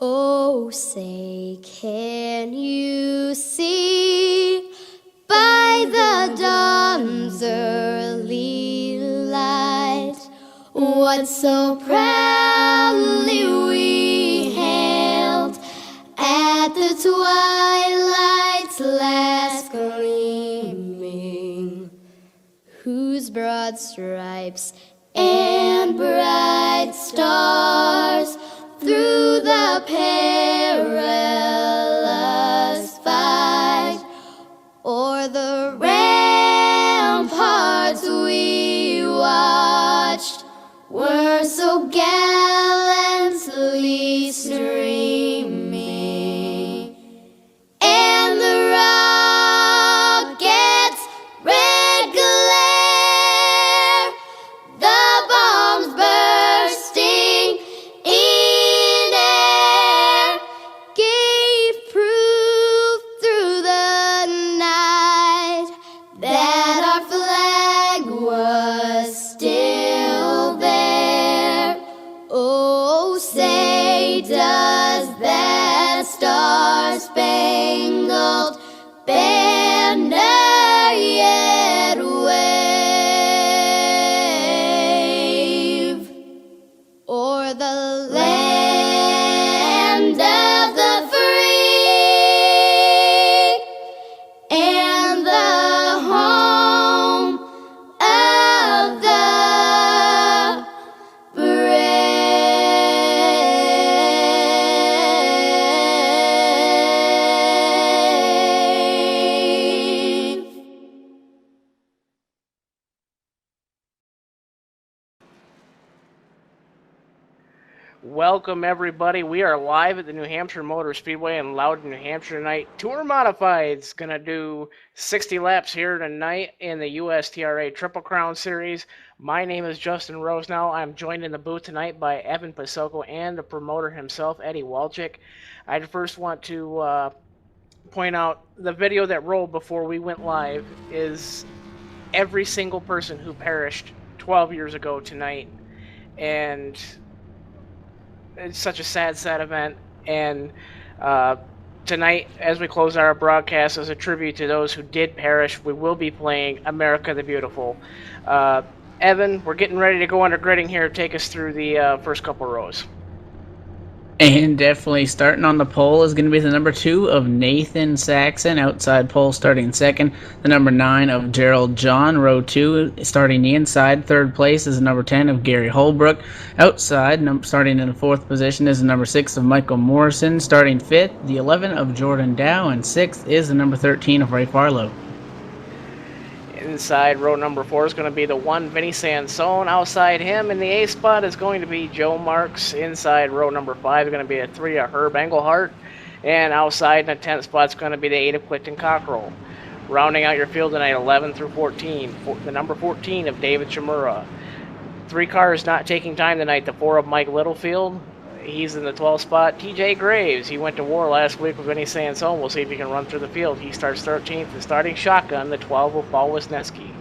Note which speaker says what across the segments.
Speaker 1: Oh, say, can you see by the dawn's early light what so proudly we hailed at the twilight's last gleaming, whose broad stripes and bright stars through the perilous fight o'er the ramparts we watched were so gallantly streaming, and the rockets' red glare, the bombs bursting in air, gave proof through the night that our flag was still there. Oh, say, does that star-spangled banner yet wave o'er the land of the free and the home of the brave?
Speaker 2: Welcome, everybody. We are live at the New Hampshire Motor Speedway in Loudon, New Hampshire tonight. Tour Modified's going to do 60 laps here tonight in the USTRA Triple Crown Series. My name is Justin Rosenau. I'm joined in the booth tonight by Evan Pasoko and the promoter himself, Eddie Walczyk. I first want to point out the video that rolled before we went live is every single person who perished 12 years ago tonight. And it's such a sad event, and tonight, as we close our broadcast, as a tribute to those who did perish, we will be playing America the Beautiful. Evan, we're getting ready to go under gridding here. Take us through the first couple rows.
Speaker 3: And definitely starting on the pole is going to be the number 2 of Nathan Saxon, outside pole starting second. The number 9 of Gerald John, row 2, starting the inside. Third place is the number 10 of Gary Holbrook. Outside, starting in the 4th position, is the number 6 of Michael Morrison. Starting 5th, the 11 of Jordan Dow, and 6th is the number 13 of Ray Farlow.
Speaker 2: Inside row number 4 is going to be the 1 Vinny Sansone. Outside him in the A spot is going to be Joe Marks. Inside row number 5 is going to be a 3 of Herb Engelhart. And outside in the 10th spot is going to be the 8 of Clifton Cockrell. Rounding out your field tonight, 11 through 14. The number 14 of David Chimura. 3 cars not taking time tonight. The 4 of Mike Littlefield. He's in the 12th spot. TJ Graves, he went to war last week with Vinny Sansone. We'll see if he can run through the field. He starts 13th. The starting shotgun, the 12 of Paul Wisniewski.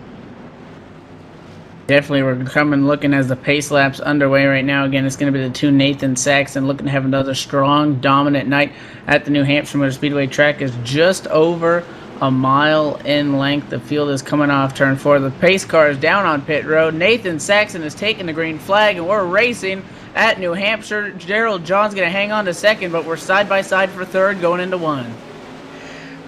Speaker 3: Definitely, we're looking as the pace lap's underway right now. Again, it's going to be the 2 Nathan Saxon looking to have another strong, dominant night at the New Hampshire Motor Speedway. Track is just over a mile in length. The field is coming off turn 4. The pace car is down on pit road. Nathan Saxon is taking the green flag, and we're racing at New Hampshire. Gerald John's going to hang on to second, but we're side by side for third going into 1.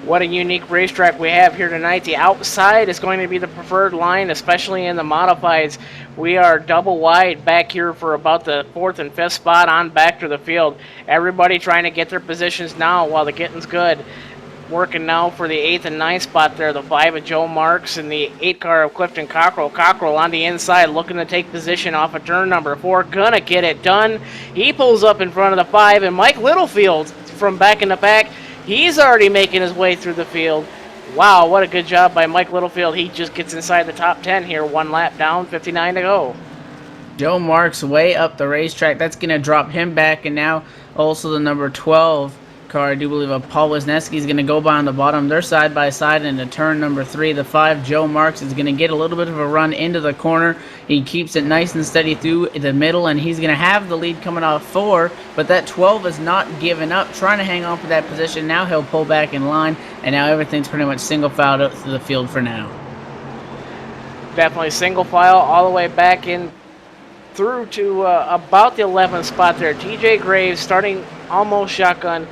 Speaker 2: What a unique racetrack we have here tonight. The outside is going to be the preferred line, especially in the modifieds. We are double wide back here for about the 4th and 5th spot on back to the field. Everybody trying to get their positions now while the getting's good. Working now for the 8th and 9th spot there, the 5 of Joe Marks and the 8 car of Clifton Cockrell. Cockrell on the inside looking to take position off of turn number 4. Gonna get it done. He pulls up in front of the 5, and Mike Littlefield from back in the pack, he's already making his way through the field. Wow, what a good job by Mike Littlefield. He just gets inside the top 10 here. 1 lap down, 59 to go.
Speaker 3: Joe Marks way up the racetrack. That's going to drop him back, and now also the number 12 car, I do believe, of Paul Wisniewski is going to go by on the bottom. They're side by side into turn number 3. The 5, Joe Marks, is going to get a little bit of a run into the corner. He keeps it nice and steady through the middle, and he's going to have the lead coming off 4, but that 12 is not giving up, trying to hang on for that position. Now he'll pull back in line, and now everything's pretty much single filed out through the field for now.
Speaker 2: Definitely single file all the way back in through to about the 11th spot there. TJ Graves starting almost shotgun.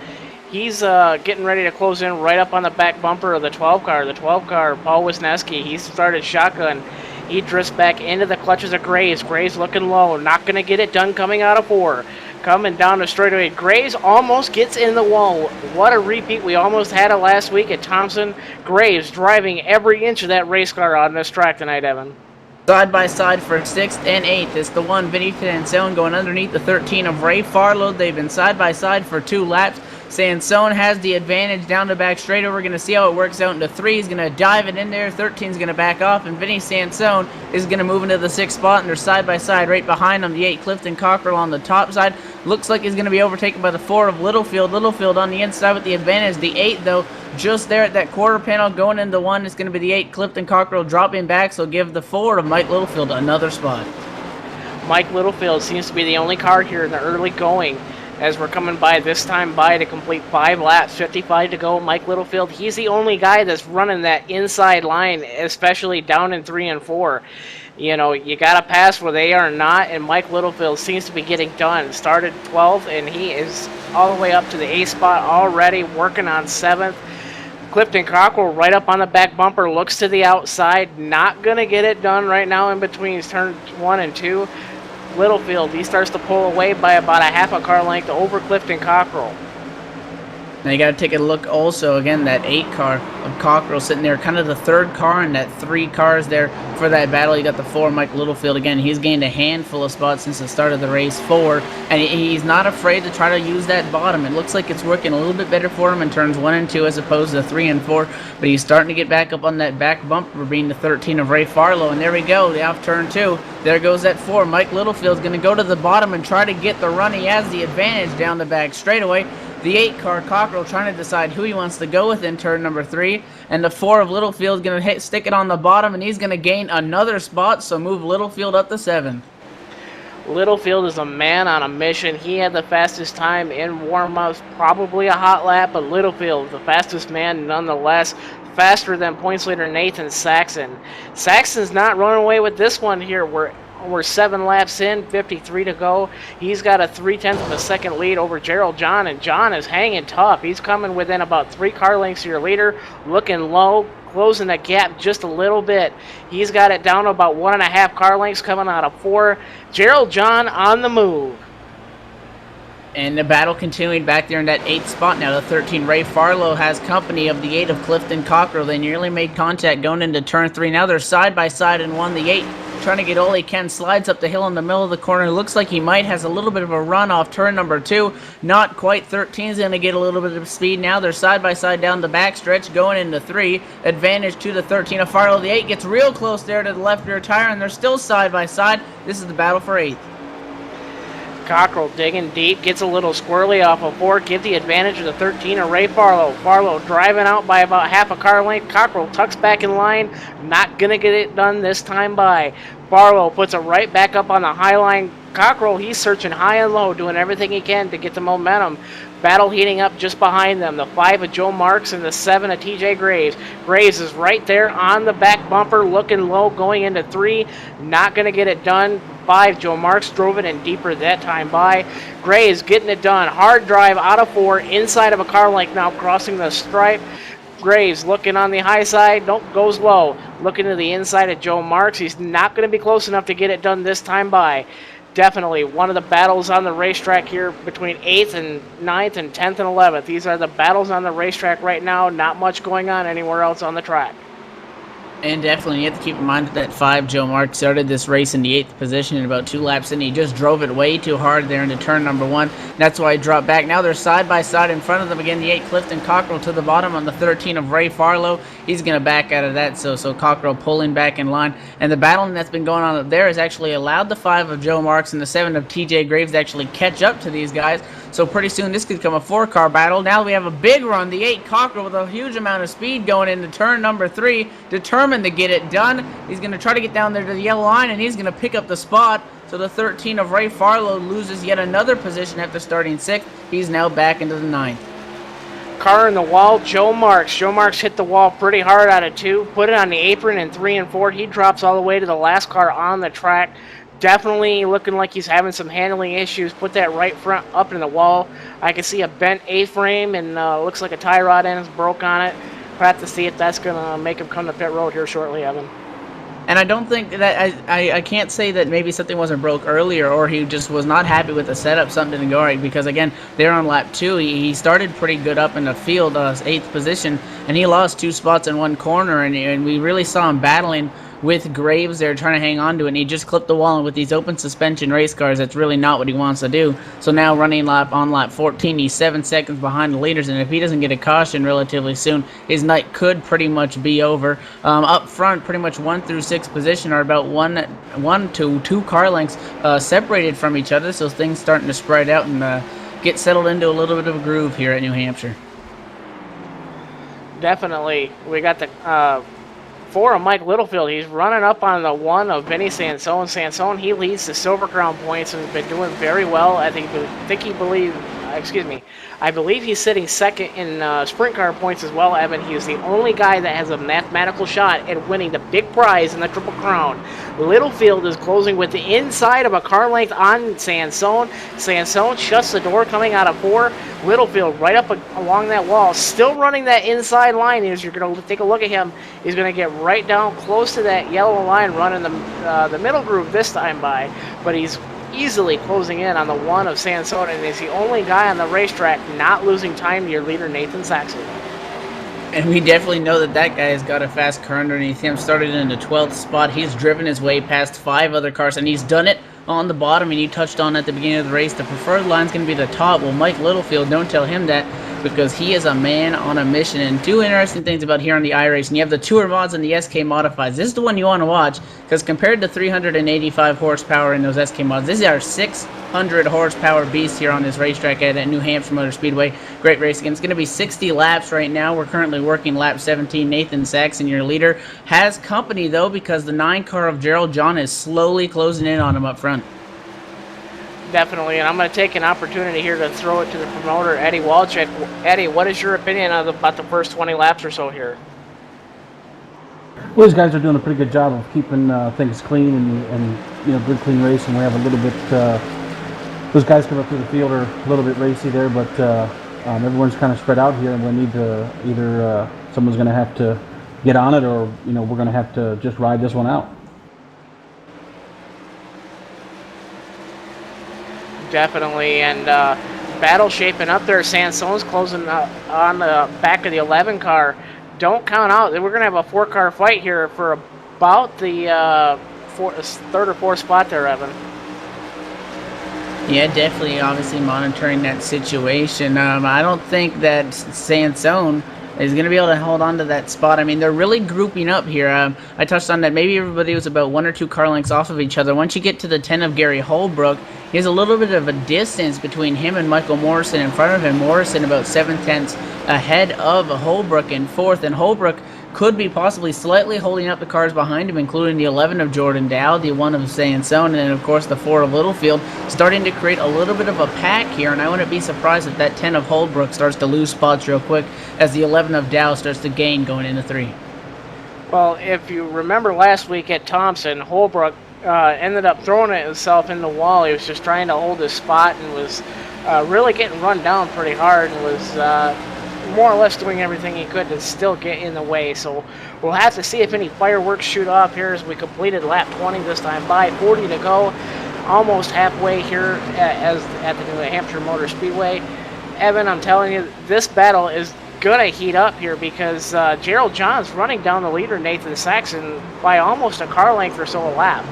Speaker 2: He's getting ready to close in right up on the back bumper of the 12 car. The 12 car, Paul Wisniewski, he started shotgun. He drifts back into the clutches of Graves. Graves looking low, not going to get it done coming out of 4. Coming down the straightaway, Graves almost gets in the wall. What a repeat. We almost had it last week at Thompson. Graves driving every inch of that race car on this track tonight, Evan.
Speaker 3: Side by side for 6th and 8th. It's the 1, Vinny Sansone, going underneath the 13 of Ray Farlow. They've been side by side for 2 laps. Sansone has the advantage down the back straight. We're going to see how it works out into 3. He's going to dive it in there. 13 is going to back off, and Vinny Sansone is going to move into the 6th spot, and they're side by side right behind him. The 8, Clifton Cockrell, on the top side. Looks like he's going to be overtaken by the 4 of Littlefield. Littlefield on the inside with the advantage. The 8, though, just there at that quarter panel going into 1. It's going to be the 8, Clifton Cockrell, dropping back, so give the 4 of Mike Littlefield another spot.
Speaker 2: Mike Littlefield seems to be the only car here in the early going as we're coming by this time by to complete 5 laps, 55 to go. Mike Littlefield, he's the only guy that's running that inside line, especially down in 3 and 4. You know, you got to pass where they are not, and Mike Littlefield seems to be getting done. Started 12th, and he is all the way up to the 8th spot already, working on 7th. Clifton Cockrell right up on the back bumper, looks to the outside, not going to get it done right now in between turn 1 and 2. Littlefield, he starts to pull away by about a half a car length over Clifton Cockrell.
Speaker 3: Now you got to take a look also, again, that 8 car of Cockrell sitting there, kind of the 3rd car, and that 3 cars there for that battle. You got the 4, Mike Littlefield. Again, he's gained a handful of spots since the start of the race, 4, and he's not afraid to try to use that bottom. It looks like it's working a little bit better for him in turns 1 and 2 as opposed to 3 and 4, but he's starting to get back up on that back bumper, being the 13 of Ray Farlow, and there we go, off turn 2. There goes that 4. Mike Littlefield's going to go to the bottom and try to get the run. He has the advantage down the back straightaway. The 8 car, Cockrell, trying to decide who he wants to go with in turn number 3. And the 4 of Littlefield is going to stick it on the bottom, and he's going to gain another spot, so move Littlefield up to 7th.
Speaker 2: Littlefield is a man on a mission. He had the fastest time in warm-ups, probably a hot lap, but Littlefield, the fastest man nonetheless, faster than points leader Nathan Saxon. Saxon's not running away with this one here. We're 7 laps in, 53 to go. He's got a 0.3 of a second lead over Gerald John, and John is hanging tough. He's coming within about 3 car lengths of your leader, looking low, closing the gap just a little bit. He's got it down to about 1.5 car lengths coming out of 4. Gerald John on the move.
Speaker 3: And the battle continuing back there in that 8th spot now. The 13, Ray Farlow, has company of the 8 of Clifton Cockrell. They nearly made contact going into turn 3. Now they're side by side in 1. The 8 trying to get all he can, slides up the hill in the middle of the corner. Looks like he might has a little bit of a run off turn number 2. Not quite. 13 is going to get a little bit of speed now. They're side by side down the back stretch going into 3. Advantage to the 13 of Farlow. The 8 gets real close there to the left rear tire, and they're still side by side. This is the battle for 8th.
Speaker 2: Cockrell digging deep, gets a little squirrely off of 4, give the advantage of the 13 of Ray Farlow. Farlow driving out by about half a car length. Cockrell tucks back in line, not going to get it done this time by. Farlow puts it right back up on the high line. Cockrell, he's searching high and low, doing everything he can to get the momentum. Battle heating up just behind them. The 5 of Joe Marks and the 7 of TJ Graves. Graves is right there on the back bumper, looking low, going into 3. Not going to get it done. 5, Joe Marks drove it in deeper that time by. Graves getting it done. Hard drive out of 4, inside of a car length now, crossing the stripe. Graves looking on the high side. Nope, goes low. Looking to the inside of Joe Marks. He's not going to be close enough to get it done this time by. Definitely one of the battles on the racetrack here between 8th and 9th and 10th and 11th. These are the battles on the racetrack right now. Not much going on anywhere else on the track.
Speaker 3: And definitely, you have to keep in mind that 5, Joe Mark, started this race in the 8th position in about 2 laps in. He just drove it way too hard there into turn number 1. That's why he dropped back. Now they're side by side in front of them again. The 8, Clifton Cockrell to the bottom on the 13 of Ray Farlow. He's going to back out of that, so Cockrell pulling back in line. And the battling that's been going on up there has actually allowed the 5 of Joe Marks and the 7 of TJ Graves to actually catch up to these guys. So pretty soon this could become a 4-car battle. Now we have a big run. The 8 Cockerel with a huge amount of speed going into turn number 3, determined to get it done. He's going to try to get down there to the yellow line, and he's going to pick up the spot. So the 13 of Ray Farlow loses yet another position after starting 6th. He's now back into the 9th.
Speaker 2: Car in the wall, Joe Marks. Joe Marks hit the wall pretty hard out of 2, put it on the apron in 3 and 4. He drops all the way to the last car on the track. Definitely looking like he's having some handling issues. Put that right front up in the wall. I can see a bent A-frame and looks like a tie rod end is broke on it. We'll have to see if that's going to make him come to pit road here shortly, Evan.
Speaker 3: And I don't think that I can't say that maybe something wasn't broke earlier or he just was not happy with the setup, something didn't go right, because again, they're on lap 2. He started pretty good up in the field, 8th position, and he lost 2 spots in one corner, and we really saw him battling with Graves there, trying to hang on to it, and he just clipped the wall. And with these open suspension race cars, that's really not what he wants to do. So now running on lap 14, he's 7 seconds behind the leaders, and if he doesn't get a caution relatively soon, his night could pretty much be over. Up front, pretty much 1 through 6 position are about 1 to 2 car lengths separated from each other, so things starting to spread out and get settled into a little bit of a groove here at New Hampshire.
Speaker 2: Definitely. We got the 4 of Mike Littlefield. He's running up on the 1 of Vinny Sansone. Sansone, he leads the Silver Crown points and has been doing very well. I believe he's sitting second in sprint car points as well, Evan. He is the only guy that has a mathematical shot at winning the big prize in the Triple Crown. Littlefield is closing with the inside of a car length on Sansone. Sansone shuts the door coming out of 4. Littlefield right up along that wall, still running that inside line. As you're going to take a look at him, he's going to get right down close to that yellow line, running the middle groove this time by, but he's easily closing in on the 1 of Sansone, and is the only guy on the racetrack not losing time to your leader, Nathan Saxon.
Speaker 3: And we definitely know that that guy has got a fast car underneath him. Started in the 12th spot. He's driven his way past 5 other cars, and he's done it on the bottom. And you touched on at the beginning of the race, the preferred line's going to be the top. Well, Mike Littlefield, don't tell him that, because he is a man on a mission. And 2 interesting things about here on the iRace, and you have the Tour mods and the SK modifieds. This is the one you want to watch, because compared to 385 horsepower in those SK mods, these are 600 horsepower beasts here on this racetrack at New Hampshire Motor Speedway. Great race again. It's going to be 60 laps right now. We're currently working lap 17. Nathan Saxon, your leader, has company though, because the 9 car of Gerald John is slowly closing in on him up front.
Speaker 2: Definitely, and I'm going to take an opportunity here to throw it to the promoter, Eddie Walczyk. Eddie, what is your opinion about the first 20 laps or so here?
Speaker 4: Well, these guys are doing a pretty good job of keeping things clean and good clean race. And we have a little bit. Those guys come up through the field are a little bit racy there, but everyone's kind of spread out here, and we need to either someone's going to have to get on it, or we're going to have to just ride this one out.
Speaker 2: Definitely, and battle shaping up there. Sansone's closing on the back of the 11 car. Don't count out. We're going to have a 4-car fight here for about the 3rd or 4th spot there, Evan.
Speaker 3: Yeah, definitely, obviously monitoring that situation. I don't think that Sansone is going to be able to hold on to that spot. I mean, they're really grouping up here. I touched on that. Maybe everybody was about 1 or 2 car lengths off of each other. Once you get to the 10 of Gary Holbrook, he has a little bit of a distance between him and Michael Morrison in front of him. Morrison about 7/10 ahead of Holbrook in 4th, and Holbrook could be possibly slightly holding up the cars behind him, including the 11 of Jordan Dow, the 1 of Sansone, and then of course the 4 of Littlefield, starting to create a little bit of a pack here. And I wouldn't be surprised if that 10 of Holbrook starts to lose spots real quick as the 11 of Dow starts to gain going into 3.
Speaker 2: Well, if you remember last week at Thompson, Holbrook ended up throwing it himself in the wall. He was just trying to hold his spot and was really getting run down pretty hard, and was more or less doing everything he could to still get in the way. So we'll have to see if any fireworks shoot off here as we completed lap 20 this time by. 40 to go, almost halfway here at the New Hampshire Motor Speedway. Evan, I'm telling you, this battle is going to heat up here, because Gerald John's running down the leader, Nathan Saxon, by almost a car length or so a lap.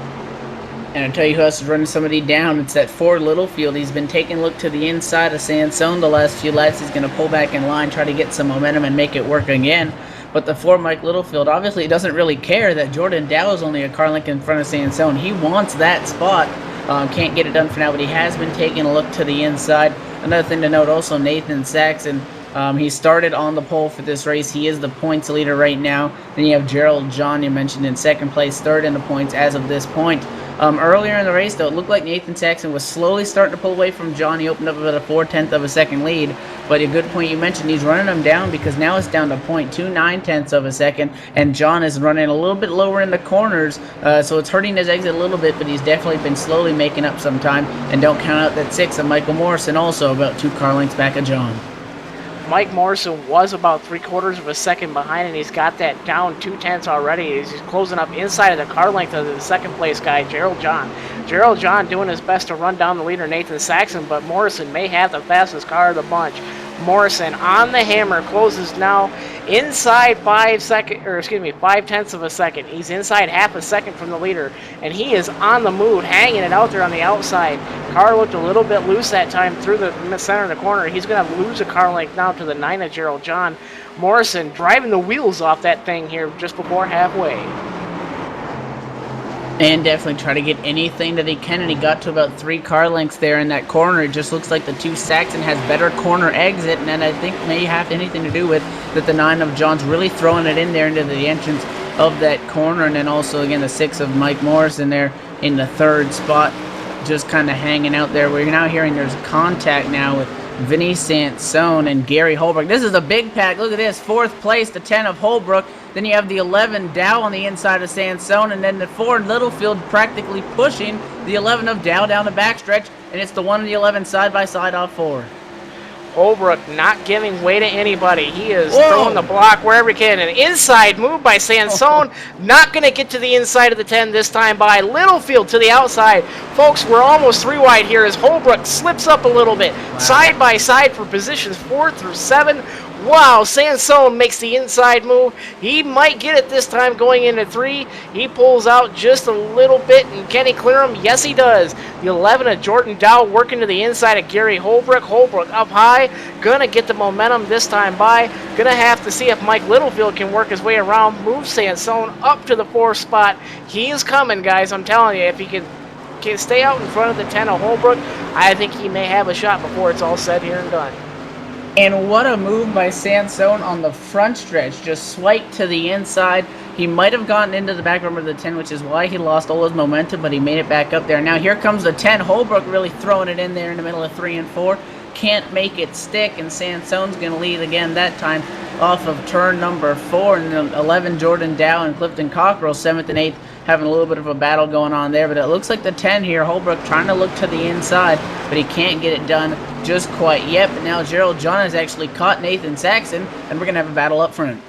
Speaker 3: And I'll tell you who else is running somebody down. It's that Ford Littlefield. He's been taking a look to the inside of Sansone the last few laps. He's going to pull back in line, try to get some momentum and make it work again. But the 4 Mike Littlefield obviously doesn't really care that Jordan Dow is only a car length in front of Sansone. He wants that spot. Can't get it done for now, but he has been taking a look to the inside. Another thing to note also, Nathan Saxon, he started on the pole for this race. He is the points leader right now. Then you have Gerald John, you mentioned, in second place, third in the points as of this point. Earlier in the race, though, it looked like Nathan Saxon was slowly starting to pull away from John. He opened up about a 4/10 of a second lead. But a good point you mentioned, he's running him down because now it's down to 0.29 of a second, and John is running a little bit lower in the corners, so it's hurting his exit a little bit, but he's definitely been slowly making up some time. And don't count out that 6 of Michael Morrison, also about 2 car lengths back of John.
Speaker 2: Mike Morrison was about 3/4 of a second behind, and he's got that down 2/10 already. He's closing up inside of the car length of the second place guy, Gerald John. Gerald John doing his best to run down the leader, Nathan Saxon, but Morrison may have the fastest car of the bunch. Morrison on the hammer, closes now inside 5/10 of a second. He's inside half a second from the leader, and he is on the move, hanging it out there on the outside. Car looked a little bit loose that time through the center of the corner. He's going to lose a car length now to the 9 of Gerald John. Morrison driving the wheels off that thing here just before halfway.
Speaker 3: And definitely try to get anything that he can, and he got to about 3 car lengths there in that corner. It just looks like the 2 Saxon has better corner exit, and then I think may have anything to do with that the 9 of John's really throwing it in there into the entrance of that corner, and then also again the 6 of Mike Morrison there in the 3rd spot, just kind of hanging out there. We're now hearing there's contact now with Vinny Sansone and Gary Holbrook. This is a big pack. Look at this. 4th place, the 10 of Holbrook. Then you have the 11 Dow on the inside of Sansone, and then the 4 Littlefield practically pushing the 11 of Dow down the backstretch, and it's the 1 and the 11 side by side off 4.
Speaker 2: Holbrook not giving way to anybody. He is throwing the block wherever he can. An inside move by Sansone. Not going to get to the inside of the 10 this time by Littlefield to the outside. Folks, we're almost 3 wide here as Holbrook slips up a little bit. Wow. Side by side for positions 4 through 7. Wow, Sansone makes the inside move. He might get it this time going into 3. He pulls out just a little bit, and can he clear him? Yes, he does. The 11 of Jordan Dow working to the inside of Gary Holbrook. Holbrook up high. Gonna get the momentum this time by. Gonna have to see if Mike Littlefield can work his way around. Move Sansone up to the 4th spot. He is coming, guys. I'm telling you, if he can stay out in front of the 10 of Holbrook, I think he may have a shot before it's all said here and done.
Speaker 3: And what a move by Sansone on the front stretch. Just swiped to the inside. He might have gotten into the back bumper of the 10, which is why he lost all his momentum, but he made it back up there. Now here comes the 10. Holbrook really throwing it in there in the middle of 3 and 4. Can't make it stick, and Sansone's going to lead again that time off of turn number 4. And then 11 Jordan Dow and Clifton Cockrell, 7th and 8th, having a little bit of a battle going on there. But it looks like the 10 here, Holbrook trying to look to the inside, but he can't get it done just quite yet. But now Gerald John has actually caught Nathan Saxon, and we're going to have a battle up front.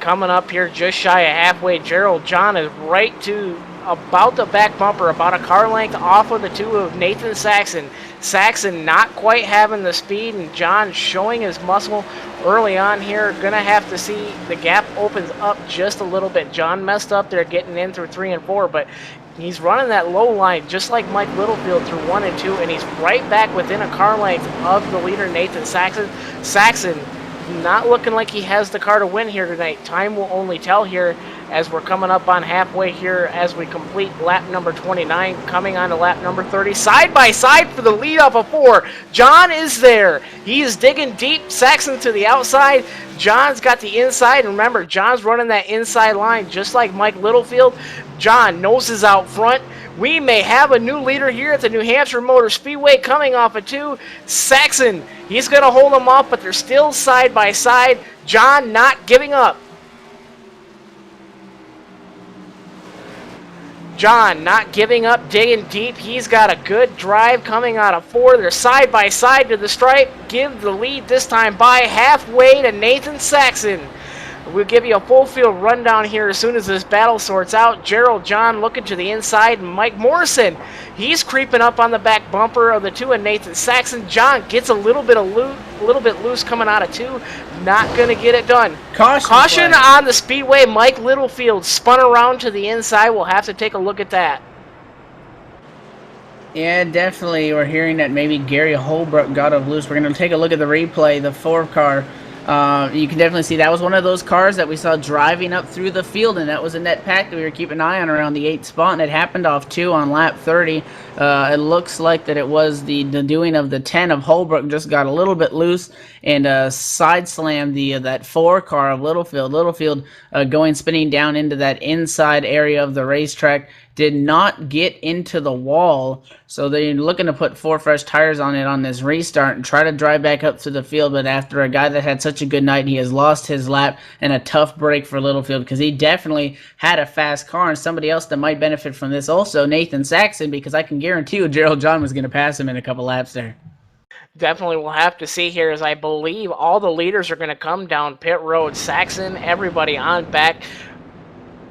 Speaker 2: Coming up here just shy of halfway, Gerald John is right to about the back bumper, about a car length off of the 2 of Nathan Saxon. Saxon not quite having the speed, and John showing his muscle early on here. Gonna have to see the gap opens up just a little bit. John messed up there getting in through 3 and 4, but he's running that low line just like Mike Littlefield through 1 and 2, and he's right back within a car length of the leader, Nathan Saxon. Saxon not looking like he has the car to win here tonight. Time will only tell here as we're coming up on halfway here as we complete lap number 29, coming on to lap number 30. Side by side for the lead off of 4. John is there. He is digging deep. Saxon to the outside. John's got the inside. And remember, John's running that inside line just like Mike Littlefield. John noses out front. We may have a new leader here at the New Hampshire Motor Speedway coming off of 2. Saxon, he's going to hold them off, but they're still side by side. John not giving up. John not giving up, digging deep. He's got a good drive coming out of 4. They're side by side to the stripe. Give the lead this time by halfway to Nathan Saxon. We'll give you a full field rundown here as soon as this battle sorts out. Gerald John looking to the inside. Mike Morrison, he's creeping up on the back bumper of the 2 and Nathan Saxon. John gets a little bit loose coming out of 2. Not going to get it done. Caution on the speedway. Mike Littlefield spun around to the inside. We'll have to take a look at that.
Speaker 3: Yeah, definitely. We're hearing that maybe Gary Holbrook got off loose. We're going to take a look at the replay. The 4 car You can definitely see that was one of those cars that we saw driving up through the field, and that was a net pack that we were keeping an eye on around the 8th spot, and it happened off 2 on lap 30. It looks like that it was the doing of the 10 of Holbrook just got a little bit loose and side slammed that 4 car of Littlefield. Littlefield going spinning down into that inside area of the racetrack. Did not get into the wall, so they're looking to put 4 fresh tires on it on this restart and try to drive back up through the field. But after a guy that had such a good night, he has lost his lap, and a tough break for Littlefield because he definitely had a fast car. And somebody else that might benefit from this also, Nathan Saxon, because I can guarantee you Gerald John was going to pass him in a couple laps there.
Speaker 2: Definitely we'll have to see here, as I believe all the leaders are going to come down pit road. Saxon, everybody on back.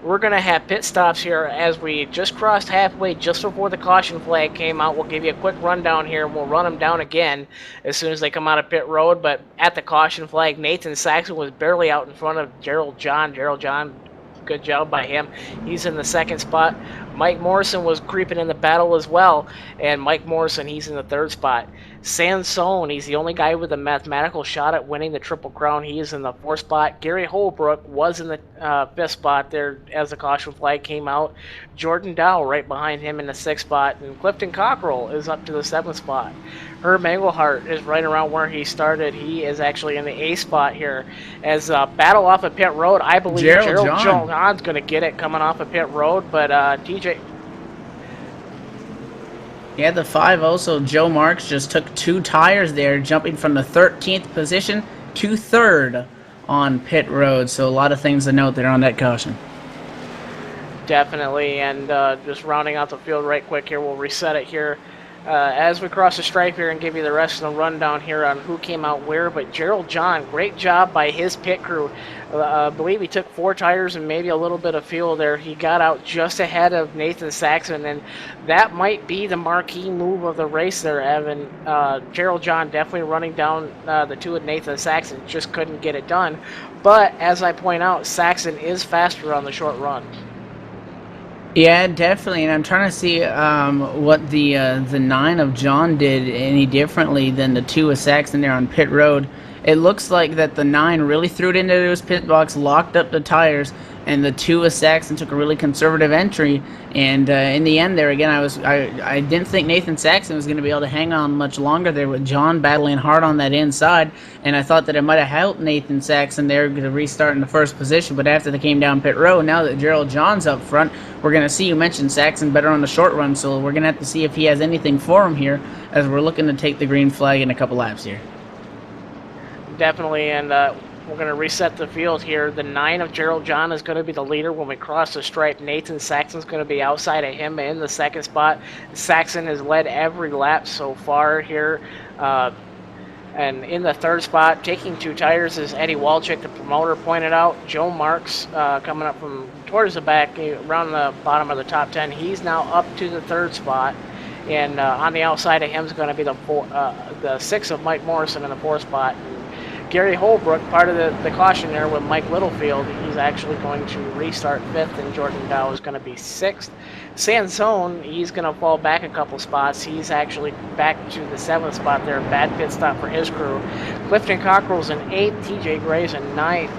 Speaker 2: We're going to have pit stops here as we just crossed halfway just before the caution flag came out. We'll give you a quick rundown here, and we'll run them down again as soon as they come out of pit road. But at the caution flag, Nathan Saxon was barely out in front of Gerald John. Gerald John, good job by him. He's in the 2nd spot. Mike Morrison was creeping in the battle as well, and Mike Morrison, he's in the 3rd spot. Sansone, he's the only guy with a mathematical shot at winning the Triple Crown. He is in the 4th spot. Gary Holbrook was in the 5th spot there as the caution flag came out. Jordan Dow right behind him in the 6th spot, and Clifton Cockrell is up to the 7th spot. Herb Engelhart is right around where he started. He is actually in the 8th spot here. As battle off of pit road, I believe Gerald John's going to get it coming off of pit road, but TJ...
Speaker 3: Yeah, the 5 also, Joe Marks just took 2 tires there, jumping from the 13th position to 3rd on pit road. So a lot of things to note there on that caution.
Speaker 2: Definitely, and just rounding out the field right quick here, we'll reset it here as we cross the stripe here and give you the rest of the rundown here on who came out where. But Gerald John, great job by his pit crew. I believe he took 4 tires and maybe a little bit of fuel there. He got out just ahead of Nathan Saxon, and that might be the marquee move of the race there, Evan. Gerald John definitely running down the 2 of Nathan Saxon, just couldn't get it done. But as I point out, Saxon is faster on the short run.
Speaker 3: Yeah, definitely, and I'm trying to see what the 9 of John did any differently than the 2 of Saxon there on pit road. It looks like that the 9 really threw it into his pit box, locked up the tires, and the 2 of Saxon took a really conservative entry. And in the end there, again, I didn't think Nathan Saxon was going to be able to hang on much longer there with John battling hard on that inside. And I thought that it might have helped Nathan Saxon there to restart in the 1st position. But after they came down pit road, now that Gerald John's up front, we're going to see, you mentioned Saxon better on the short run, so we're going to have to see if he has anything for him here as we're looking to take the green flag in a couple laps here.
Speaker 2: Definitely, and we're going to reset the field here. The 9 of Gerald John is going to be the leader when we cross the stripe. Nathan Saxon's going to be outside of him in the 2nd spot. Saxon has led every lap so far here. And in the 3rd spot, taking 2 tires, as Eddie Walczyk, the promoter, pointed out. Joe Marks coming up from towards the back, around the bottom of the top 10. He's now up to the 3rd spot. And on the outside of him is going to be the 6 of Mike Morrison in the 4th spot. Gary Holbrook, part of the caution there with Mike Littlefield, he's actually going to restart 5th, and Jordan Dow is going to be 6th. Sansone, he's going to fall back a couple spots. He's actually back to the 7th spot there. Bad pit stop for his crew. Clifton Cockrell's in 8th, TJ Gray's in 9th.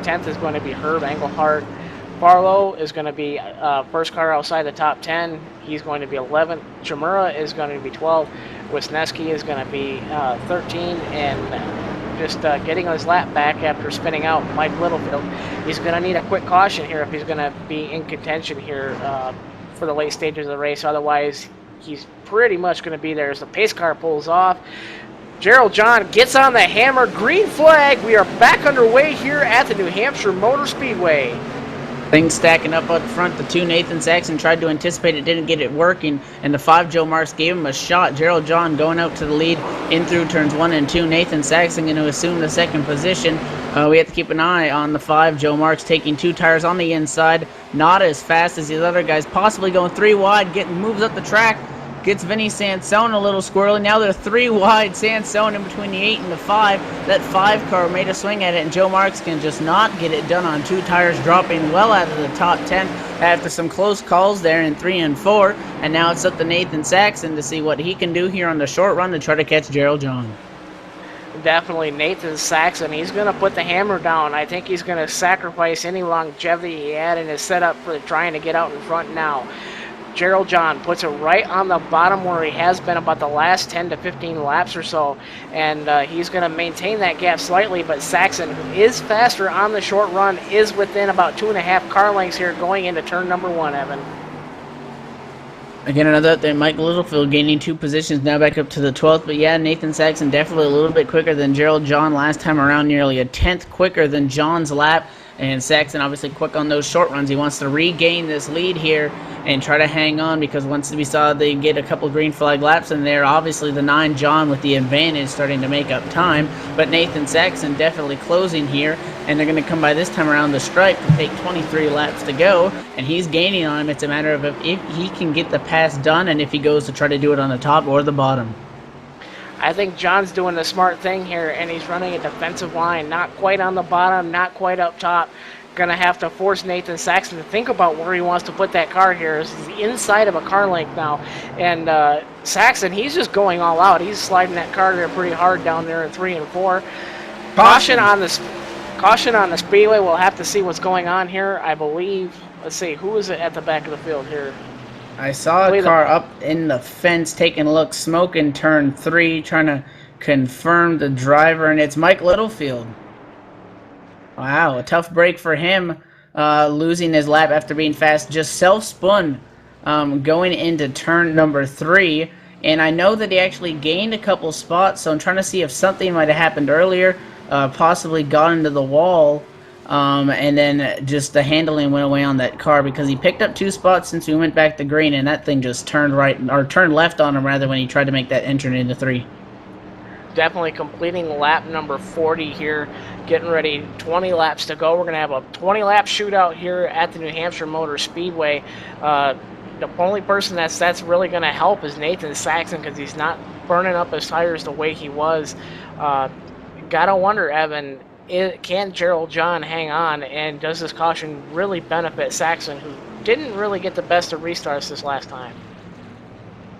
Speaker 2: 10th is going to be Herb Engelhart. Barlow is going to be first car outside the top 10. He's going to be 11th. Chimura is going to be 12th. Wisniewski is going to be 13, and just getting his lap back after spinning out Mike Littlefield. He's going to need a quick caution here if he's going to be in contention here for the late stages of the race. Otherwise, he's pretty much going to be there as the pace car pulls off. Gerald John gets on the hammer. Green flag. We are back underway here at the New Hampshire Motor Speedway.
Speaker 3: Things stacking up front. The 2 Nathan Saxon tried to anticipate it, didn't get it working, and the 5 Joe Marks gave him a shot. Gerald John going out to the lead in through turns 1 and 2. Nathan Saxon going to assume the 2nd position. We have to keep an eye on the 5 Joe Marks taking 2 tires on the inside, not as fast as these other guys, possibly going 3 wide, moves up the track. Gets Vinny Sansone a little squirrely. Now they're 3 wide. Sansone in between the 8 and the 5. That 5 car made a swing at it, and Joe Marks can just not get it done on 2 tires, dropping well out of the top 10 after some close calls there in 3 and 4. And now it's up to Nathan Saxon to see what he can do here on the short run to try to catch Gerald John.
Speaker 2: Definitely Nathan Saxon. He's going to put the hammer down. I think he's going to sacrifice any longevity he had in his setup for trying to get out in front now. Gerald John puts it right on the bottom where he has been about the last 10 to 15 laps or so, and he's going to maintain that gap slightly, but Saxon, who is faster on the short run, is within about 2.5 car lengths here going into turn number 1, Evan.
Speaker 3: Again, another update, Mike Littlefield gaining 2 positions, now back up to the 12th. But yeah, Nathan Saxon definitely a little bit quicker than Gerald John last time around, nearly a 10th quicker than John's lap. And Saxon obviously quick on those short runs. He wants to regain this lead here and try to hang on, because once we saw they get a couple green flag laps in there, obviously the 9 John with the advantage starting to make up time. But Nathan Saxon definitely closing here, and they're going to come by this time around the stripe to take 23 laps to go, and he's gaining on him. It's a matter of if he can get the pass done and if he goes to try to do it on the top or the bottom.
Speaker 2: I think John's doing the smart thing here, and he's running a defensive line, not quite on the bottom, not quite up top. Going to have to force Nathan Saxon to think about where he wants to put that car here. He's inside of a car length now, and Saxon, he's just going all out. He's sliding that car there pretty hard down there in 3 and 4. Caution on the speedway. We'll have to see what's going on here. I believe, let's see, who is it at the back of the field here?
Speaker 3: I saw a car up in the fence taking a look, smoking turn 3, trying to confirm the driver, and it's Mike Littlefield. Wow, a tough break for him, losing his lap after being fast. Just self-spun going into turn number 3, and I know that he actually gained a couple spots, so I'm trying to see if something might have happened earlier, possibly got into the wall, and then just the handling went away on that car, because he picked up 2 spots since we went back to green, and that thing just turned turned left on him rather when he tried to make that entrance into 3.
Speaker 2: Definitely completing lap number 40 here, getting ready, 20 laps to go. We're going to have a 20-lap shootout here at the New Hampshire Motor Speedway. The only person that's really going to help is Nathan Saxon, because he's not burning up his tires the way he was. Gotta wonder, Evan, can Gerald John hang on, and does this caution really benefit Saxon, who didn't really get the best of restarts this last time?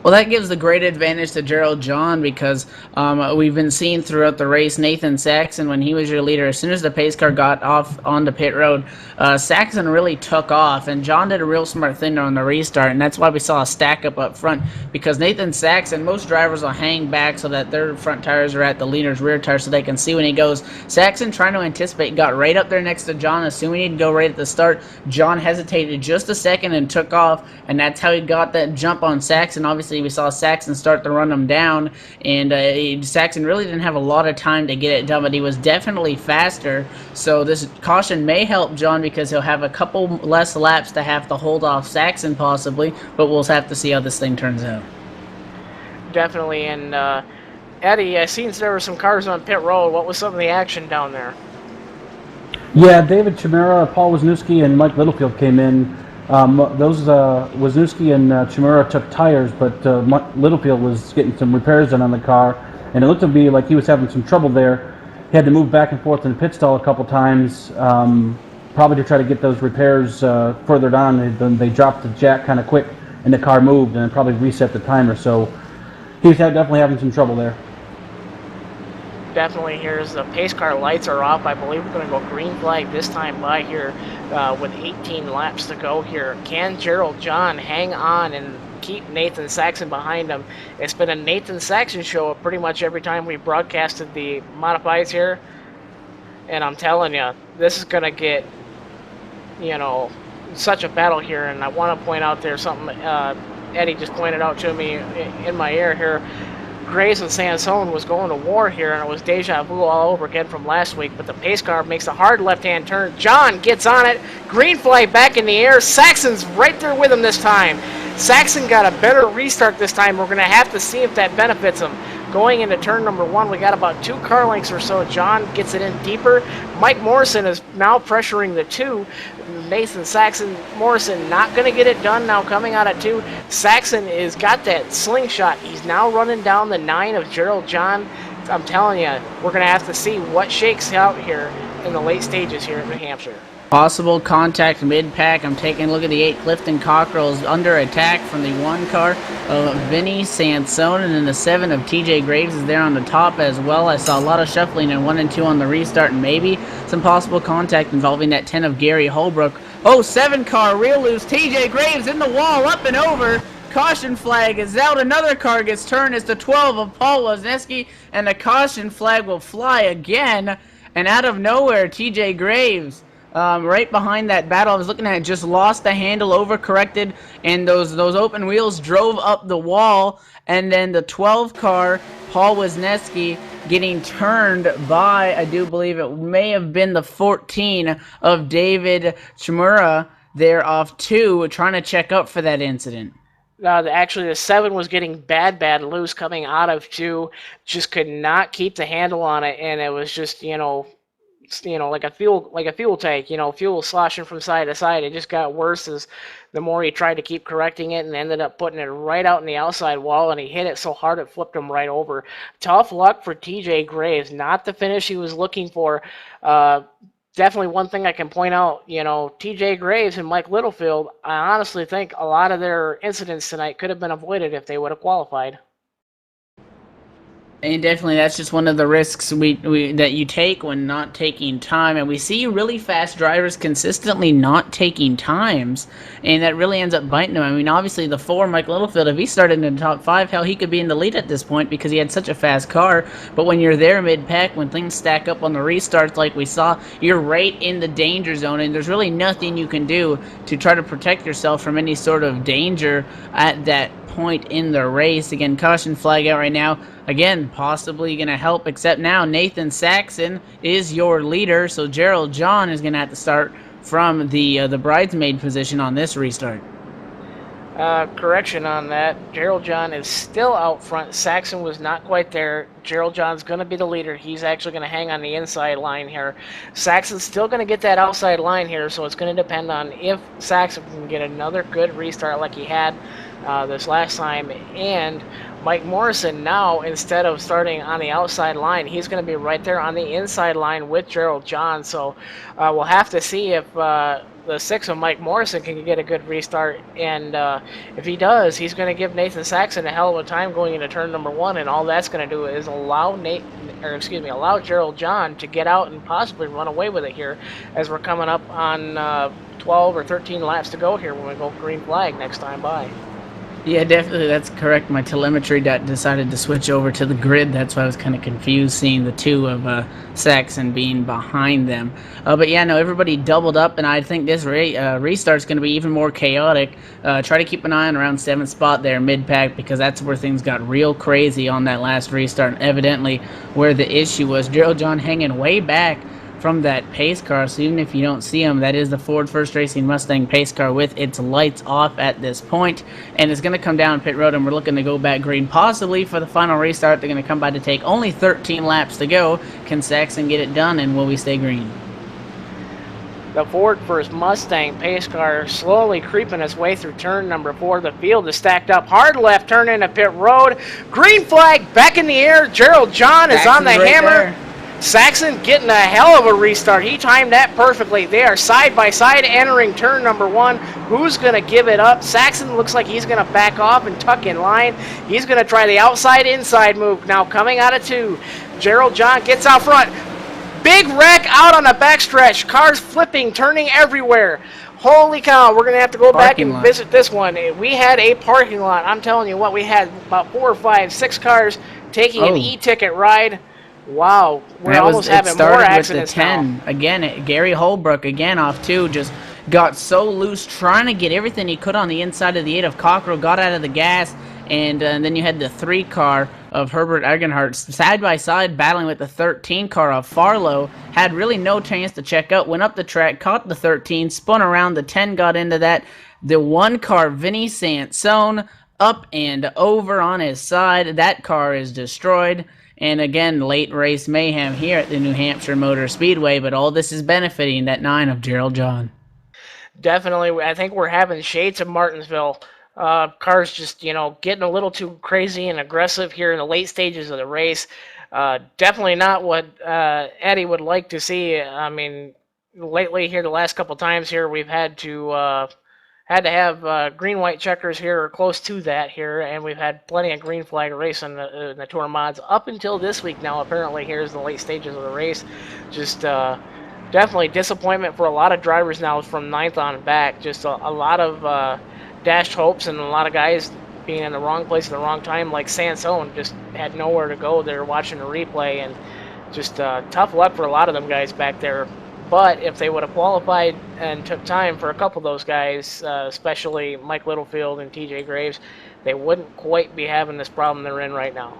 Speaker 3: Well, that gives the great advantage to Gerald John, because we've been seeing throughout the race, Nathan Saxon, when he was your leader, as soon as the pace car got off onto pit road, Saxon really took off, and John did a real smart thing on the restart, and that's why we saw a stack up front, because Nathan Saxon, most drivers will hang back so that their front tires are at the leader's rear tire so they can see when he goes. Saxon, trying to anticipate, got right up there next to John, assuming he'd go right at the start. John hesitated just a second and took off, and that's how he got that jump on Saxon. Obviously, we saw Saxon start to run him down, and Saxon really didn't have a lot of time to get it done, but he was definitely faster. So this caution may help John, because he'll have a couple less laps to have to hold off Saxon possibly, but we'll have to see how this thing turns out.
Speaker 2: Definitely, and Eddie, I seen there were some cars on pit road. What was some of the action down there?
Speaker 4: Yeah, David Chimera, Paul Wisniewski, and Mike Littlefield came in. Wisniewski and Chimera took tires, but Littlefield was getting some repairs done on the car, and it looked to be like he was having some trouble there. He had to move back and forth in the pit stall a couple times, probably to try to get those repairs further down. They dropped the jack kind of quick, and the car moved, and it probably reset the timer. So he was definitely having some trouble there.
Speaker 2: Definitely, here's the pace car lights are off. I believe we're going to go green flag this time by here with 18 laps to go here. Can Gerald John hang on and keep Nathan Saxon behind him? It's been a Nathan Saxon show pretty much every time we broadcasted the modifieds here, and I'm telling you, this is going to get, such a battle here. And I want to point out there something Eddie just pointed out to me in my ear here. Graves and Sansone was going to war here, and it was deja vu all over again from last week, but the pace car makes a hard left-hand turn. John gets on it. Green flag back in the air. Saxon's right there with him this time. Saxon got a better restart this time. We're going to have to see if that benefits him. Going into turn number 1, we got about 2 car lengths or so. John gets it in deeper. Mike Morrison is now pressuring the 2. Nathan Saxon, Morrison not going to get it done now coming out at 2. Saxon has got that slingshot. He's now running down the 9 of Gerald John. I'm telling you, we're going to have to see what shakes out here in the late stages here in New Hampshire.
Speaker 3: Possible contact mid-pack. I'm taking a look at the 8 Clifton Cockerels under attack from the 1 car of Vinny Sansone, and then the 7 of TJ Graves is there on the top as well. I saw a lot of shuffling in 1 and 2 on the restart, and maybe some possible contact involving that 10 of Gary Holbrook. Oh, 7 car real loose. TJ Graves in the wall, up and over. Caution flag is out. Another car gets turned. It's the 12 of Paul Wozniewski, and the caution flag will fly again. And out of nowhere, TJ Graves, right behind that battle I was looking at, just lost the handle, overcorrected, and those open wheels drove up the wall. And then the 12 car, Paul Wozniewski, getting turned by, I do believe it may have been the 14 of David Chmura there off 2, trying to check up for that incident.
Speaker 2: Actually, the 7 was getting bad loose coming out of 2, just could not keep the handle on it, and it was just, like a fuel tank, fuel sloshing from side to side. It just got worse as the more he tried to keep correcting it, and ended up putting it right out in the outside wall, and he hit it so hard it flipped him right over. Tough luck for TJ Graves, not the finish he was looking for. Definitely one thing I can point out, TJ Graves and Mike Littlefield, I honestly think a lot of their incidents tonight could have been avoided if they would have qualified.
Speaker 3: And definitely, that's just one of the risks that you take when not taking time. And we see really fast drivers consistently not taking times, and that really ends up biting them. I mean, obviously, the 4, Mike Littlefield, if he started in the top 5, hell, he could be in the lead at this point because he had such a fast car. But when you're there mid-pack, when things stack up on the restarts like we saw, you're right in the danger zone, and there's really nothing you can do to try to protect yourself from any sort of danger at that point in the race. Again, caution flag out right now. Again, possibly going to help, except now Nathan Saxon is your leader, so Gerald John is going to have to start from the bridesmaid position on this restart.
Speaker 2: Correction on that. Gerald John is still out front. Saxon was not quite there. Gerald John's going to be the leader. He's actually going to hang on the inside line here. Saxon's still going to get that outside line here, so it's going to depend on if Saxon can get another good restart like he had this last time. And Mike Morrison now, instead of starting on the outside line, he's going to be right there on the inside line with Gerald John. So we'll have to see if the 6 of Mike Morrison can get a good restart. And if he does, he's going to give Nathan Saxon a hell of a time going into turn number 1. And all that's going to do is allow Gerald John to get out and possibly run away with it here, as we're coming up on 12 or 13 laps to go here when we go green flag next time by.
Speaker 3: Yeah, definitely, that's correct. My telemetry decided to switch over to the grid. That's why I was kind of confused seeing the 2 of Saxon being behind them. But yeah, no, everybody doubled up, and I think this restart's going to be even more chaotic. Try to keep an eye on around 7th spot there, mid-pack, because that's where things got real crazy on that last restart, and evidently where the issue was. Gerald John hanging way back from that pace car, so even if you don't see him, that is the Ford First Racing Mustang pace car with its lights off at this point, and it's going to come down pit road, and we're looking to go back green possibly for the final restart. They're going to come by to take only 13 laps to go. Can Saxon get it done, and will we stay green?
Speaker 2: The Ford First Mustang pace car slowly creeping its way through turn number 4. The field is stacked up. Hard left turn into pit road. Green flag back in the air. Gerald John is on the hammer. There. Saxon getting a hell of a restart. He timed that perfectly. They are side by side entering turn number 1. Who's going to give it up? Saxon looks like he's going to back off and tuck in line. He's going to try the outside-inside move. Now coming out of 2. Gerald John gets out front. Big wreck out on the backstretch. Cars flipping, turning everywhere. Holy cow, we're going to have to go back and visit this one. We had a parking lot. I'm telling you what, we had about 4 or 5, 6 cars taking an e-ticket ride. Wow, we're almost having more accidents now.
Speaker 3: Again, Gary Holbrook again off 2, just got so loose trying to get everything he could on the inside of the 8 of Cockrell, got out of the gas, and then you had the 3 car of Herbert Egenhardt side by side battling with the 13 car of Farlow. Had really no chance to check out, went up the track, caught the 13, spun around, the 10 got into that. The 1 car, Vinny Sansone, up and over on his side. That car is destroyed. And again, late race mayhem here at the New Hampshire Motor Speedway, but all this is benefiting that 9 of Gerald John.
Speaker 2: Definitely, I think we're having shades of Martinsville. Cars just, getting a little too crazy and aggressive here in the late stages of the race. Definitely not what Eddie would like to see. I mean, lately here, the last couple times here, we've had to have green-white checkers here or close to that here, and we've had plenty of green flag race in the Tour Mods up until this week now. Apparently, here's the late stages of the race. Just definitely disappointment for a lot of drivers now from ninth on back. Just a lot of dashed hopes and a lot of guys being in the wrong place at the wrong time, like Sansone just had nowhere to go. They're watching the replay, and just tough luck for a lot of them guys back there. But if they would have qualified and took time for a couple of those guys, especially Mike Littlefield and TJ Graves, they wouldn't quite be having this problem they're in right now.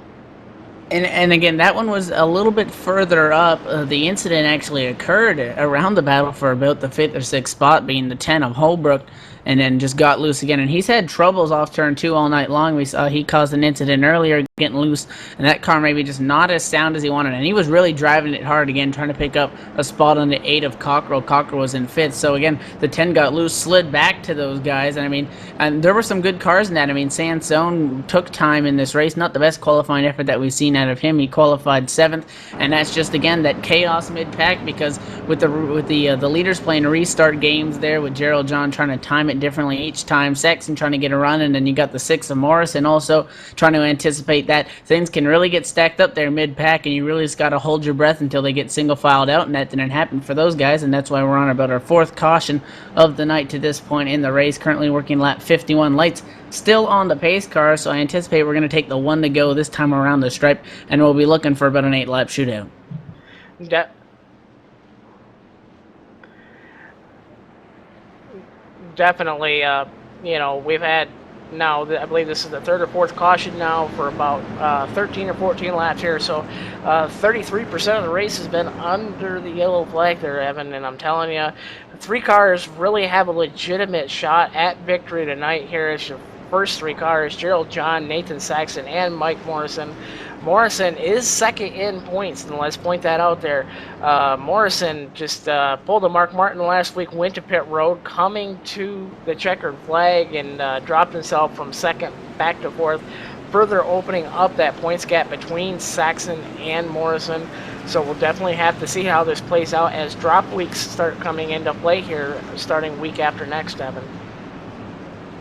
Speaker 3: And again, that one was a little bit further up. The incident actually occurred around the battle for about the 5th or 6th spot, being the 10 of Holbrook, and then just got loose again. And he's had troubles off turn 2 all night long. We saw he caused an incident earlier getting loose, and that car maybe just not as sound as he wanted. And he was really driving it hard again, trying to pick up a spot on the 8 of Cockrell. Cockrell was in 5th. So again, the 10 got loose, slid back to those guys. And I mean, and there were some good cars in that. I mean, Sansone took time in this race. Not the best qualifying effort that we've seen out of him. He qualified 7th, and that's just again that chaos mid-pack, because with the leaders playing restart games there, with Gerald John trying to time it differently each time, Saxon trying to get a run, and then you got the 6 of Morrison also trying to anticipate that. Things can really get stacked up there mid-pack, and you really just got to hold your breath until they get single filed out, and that didn't happen for those guys, and that's why we're on about our 4th caution of the night to this point in the race. Currently working lap 51. Lights still on the pace car, so I anticipate we're going to take the 1 to go this time around the stripe, and we'll be looking for about an 8-lap shootout.
Speaker 2: Definitely, you know, we've had now, I believe this is the 3rd or 4th caution now for about 13 or 14 laps here, so 33% of the race has been under the yellow flag there, Evan, and I'm telling you, 3 cars really have a legitimate shot at victory tonight here. It's your first 3 cars: Gerald John, Nathan Saxon, and Mike Morrison. Morrison is 2nd in points, and let's point that out there. Morrison just pulled a Mark Martin last week, went to pit road, coming to the checkered flag, and dropped himself from 2nd back to 4th, further opening up that points gap between Saxon and Morrison. So we'll definitely have to see how this plays out as drop weeks start coming into play here, starting week after next, Evan.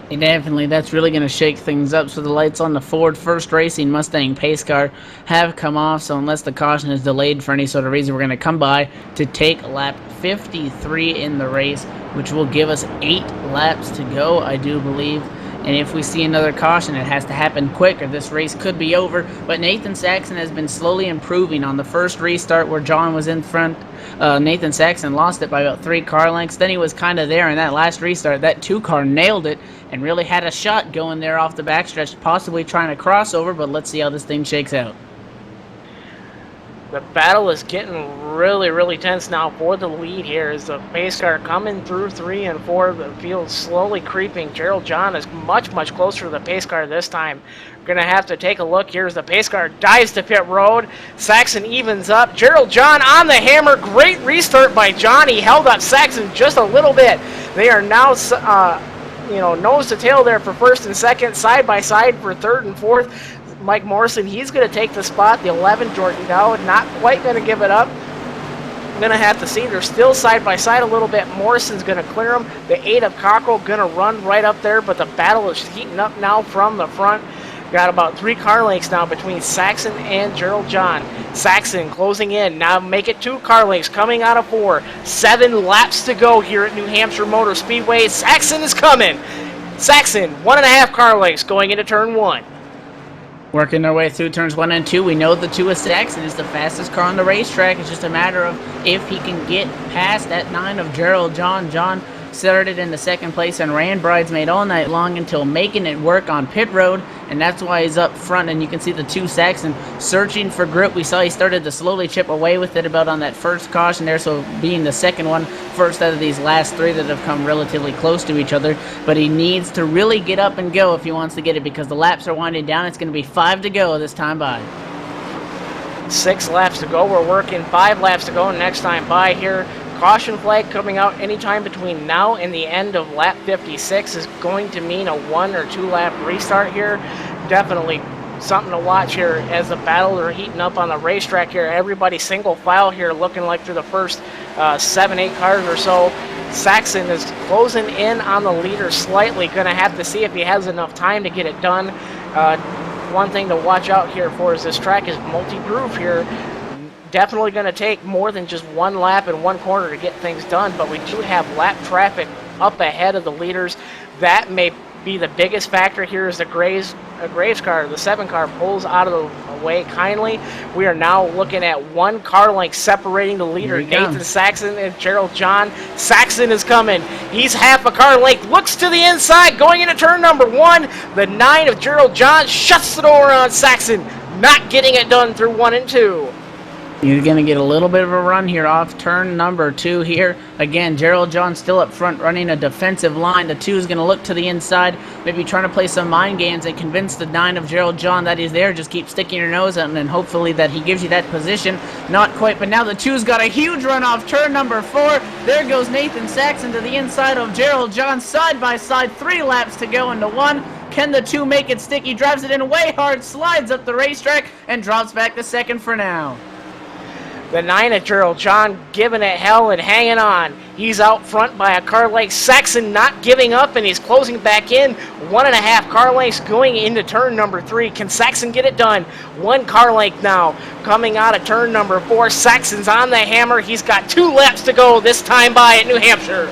Speaker 3: Definitely, that's really going to shake things up. So the lights on the Ford First Racing Mustang pace car have come off. So unless the caution is delayed for any sort of reason, we're going to come by to take lap 53 in the race, which will give us 8 laps to go, I do believe. And if we see another caution, it has to happen quick or this race could be over. But Nathan Saxon has been slowly improving. On the first restart where John was in front, Nathan Saxon lost it by about 3 car lengths. Then he was kind of there in that last restart. That 2 car nailed it and really had a shot going there off the backstretch, possibly trying to cross over, but let's see how this thing shakes out.
Speaker 2: The battle is getting really, really tense now for the lead here as the pace car coming through 3 and 4. The field slowly creeping. Gerald John is much, much closer to the pace car this time. We're going to have to take a look here as the pace car dives to pit road. Saxon evens up. Gerald John on the hammer. Great restart by John. He held up Saxon just a little bit. They are now nose to tail there for 1st and 2nd, side by side for 3rd and 4th. Mike Morrison, he's going to take the spot. The 11, Jordan Dowd, not quite going to give it up. I'm going to have to see. They're still side by side a little bit. Morrison's going to clear them. The 8 of Cockrell going to run right up there, but the battle is heating up now from the front. Got about 3 car lengths now between Saxon and Gerald John. Saxon closing in. Now make it 2 car lengths coming out of 4. 7 laps to go here at New Hampshire Motor Speedway. Saxon is coming. Saxon, 1.5 car lengths going into turn 1.
Speaker 3: Working our way through turns 1 and 2. We know the 2 of Saxon is the fastest car on the racetrack. It's just a matter of if he can get past that 9 of Gerald John. John started in the 2nd place and ran bridesmaid all night long until making it work on pit road, and that's why he's up front. And you can see the 2 Saxon searching for grip. We saw he started to slowly chip away with it about on that first caution there, so being the 2nd one, first out of these last 3 that have come relatively close to each other. But he needs to really get up and go if he wants to get it, because the laps are winding down. It's going to be 5 to go this time by.
Speaker 2: 6 laps to go. We're working 5 laps to go next time by here. Caution flag coming out anytime between now and the end of lap 56 is going to mean a 1 or 2 lap restart here. Definitely something to watch here as the battles are heating up on the racetrack here. Everybody single file here, looking like through the first 7-8 cars or so. Saxon is closing in on the leader slightly. Going to have to see if he has enough time to get it done. One thing to watch out here for is this track is multi-groove here. Definitely going to take more than just one lap in one corner to get things done, but we do have lap traffic up ahead of the leaders. That may be the biggest factor here as the Graves car, the 7 car, pulls out of the way kindly. We are now looking at 1 car length separating the leader, Nathan Saxon and Gerald John. Saxon is coming. He's half a car length, looks to the inside, going into turn number 1. The 9 of Gerald John shuts the door on Saxon, not getting it done through 1 and 2.
Speaker 3: You're going to get a little bit of a run here off turn number 2 here. Again, Gerald John still up front running a defensive line. The 2 is going to look to the inside, maybe trying to play some mind games and convince the 9 of Gerald John that he's there. Just keep sticking your nose out and then hopefully that he gives you that position. Not quite, but now the 2's got a huge run off turn number 4. There goes Nathan Saxon to the inside of Gerald John, side by side, 3 laps to go into 1. Can the 2 make it stick? He drives it in way hard, slides up the racetrack, and drops back to 2nd for now.
Speaker 2: The 9 of Gerald John giving it hell and hanging on. He's out front by a car length. Saxon not giving up, and he's closing back in. 1.5 car lengths going into turn number 3. Can Saxon get it done? 1 car length now coming out of turn number 4. Saxon's on the hammer. He's got 2 laps to go this time by at New Hampshire.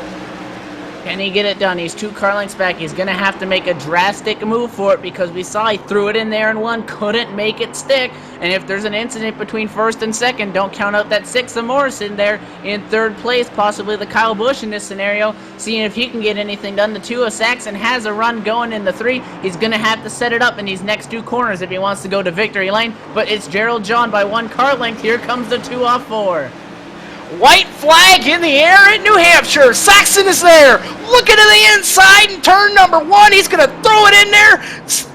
Speaker 3: Can he get it done? He's 2 car lengths back. He's going to have to make a drastic move for it because we saw he threw it in there in 1, couldn't make it stick. And if there's an incident between 1st and 2nd, don't count out that 6 of Morrison there in 3rd place, possibly the Kyle Busch in this scenario, seeing if he can get anything done. The 2 of Saxon has a run going in the 3. He's going to have to set it up in these next 2 corners if he wants to go to victory lane. But it's Gerald John by 1 car length. Here comes the 2 off 4.
Speaker 2: White flag in the air at New Hampshire. Saxon is there. Looking to the inside in turn number 1. He's going to throw it in there.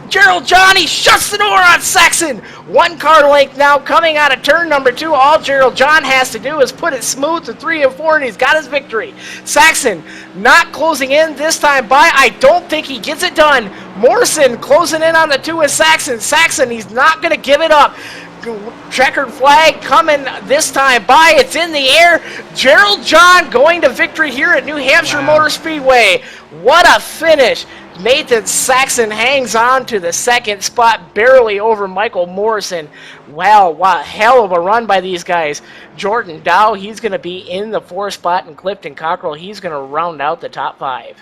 Speaker 2: Gerald John, he shuts the door on Saxon. 1 car length now coming out of turn number 2. All Gerald John has to do is put it smooth to 3 and 4, and he's got his victory. Saxon not closing in this time by. I don't think he gets it done. Morrison closing in on the 2 of Saxon. Saxon, he's not going to give it up. Checkered flag coming this time by. It's in the air. Gerald John going to victory here at New Hampshire Motor Speedway. What a finish. Nathan Saxon hangs on to the 2nd spot, barely over Michael Morrison. Wow, what hell of a run by these guys. Jordan Dow, he's going to be in the 4th spot, and Clifton Cockrell, he's going to round out the top 5.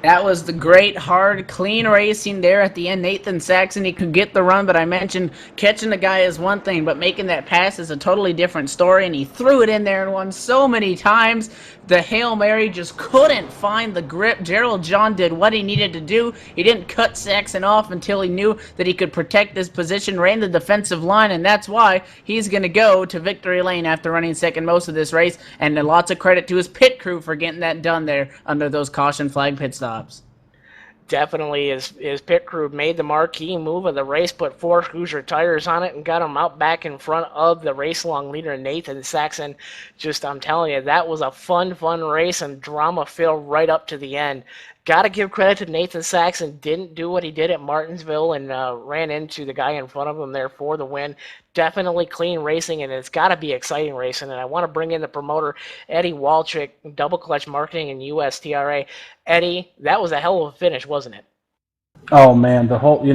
Speaker 3: That was the great, hard, clean racing there at the end. Nathan Saxon, he could get the run, but I mentioned catching the guy is one thing, but making that pass is a totally different story, and he threw it in there and won so many times. The Hail Mary just couldn't find the grip. Gerald John did what he needed to do. He didn't cut Saxon off until he knew that he could protect this position, ran the defensive line, and that's why he's going to go to victory lane after running 2nd most of this race, and lots of credit to his pit crew for getting that done there under those caution flag pit stops.
Speaker 2: Definitely his pit crew made the marquee move of the race, put 4 Hoosier tires on it, and got him out back in front of the race-long leader, Nathan Saxon. Just, I'm telling you, that was a fun race and drama-filled right up to the end. Got to give credit to Nathan Saxon. Didn't do what he did at Martinsville and ran into the guy in front of him there for the win. Definitely clean racing, and it's got to be exciting racing. And I want to bring in the promoter, Eddie Walchick, Double Clutch Marketing and USTRA. Eddie, that was a hell of a finish, wasn't it?
Speaker 4: Oh man, the whole,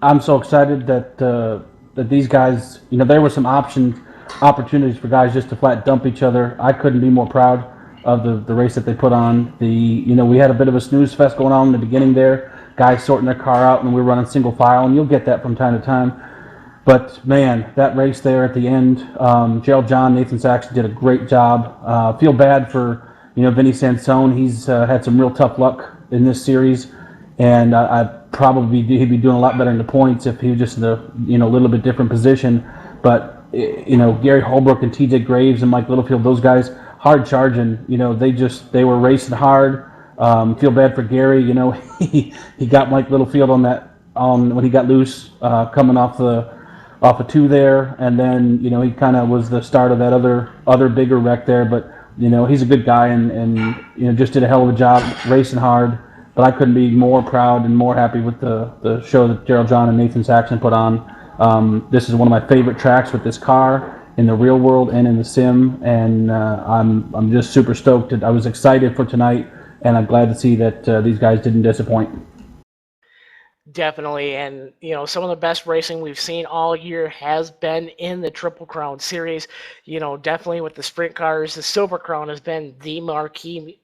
Speaker 4: I'm so excited that that these guys, there were some opportunities for guys just to flat dump each other. I couldn't be more proud of the race that they put on. We had a bit of a snooze fest going on in the beginning there. Guys sorting their car out, and we were running single file, and you'll get that from time to time. But man, that race there at the end, Gerald John, Nathan Saxon did a great job. Feel bad for Vinny Sansone. He's had some real tough luck in this series, and he'd be doing a lot better in the points if he was just in a little bit different position. But Gary Holbrook and TJ Graves and Mike Littlefield, those guys hard charging. They were racing hard. Feel bad for Gary. He got Mike Littlefield on when he got loose coming off a 2 there, and then he kind of was the start of that other bigger wreck there. But he's a good guy and just did a hell of a job racing hard. but I couldn't be more proud and more happy with the show that Gerald John and Nathan Saxon put on. This is one of my favorite tracks with this car in the real world and in the sim, and I'm just super stoked. I was excited for tonight, and I'm glad to see that these guys didn't disappoint.
Speaker 2: Definitely, and some of the best racing we've seen all year has been in the Triple Crown Series. Definitely with the sprint cars, the Silver Crown has been the marquee,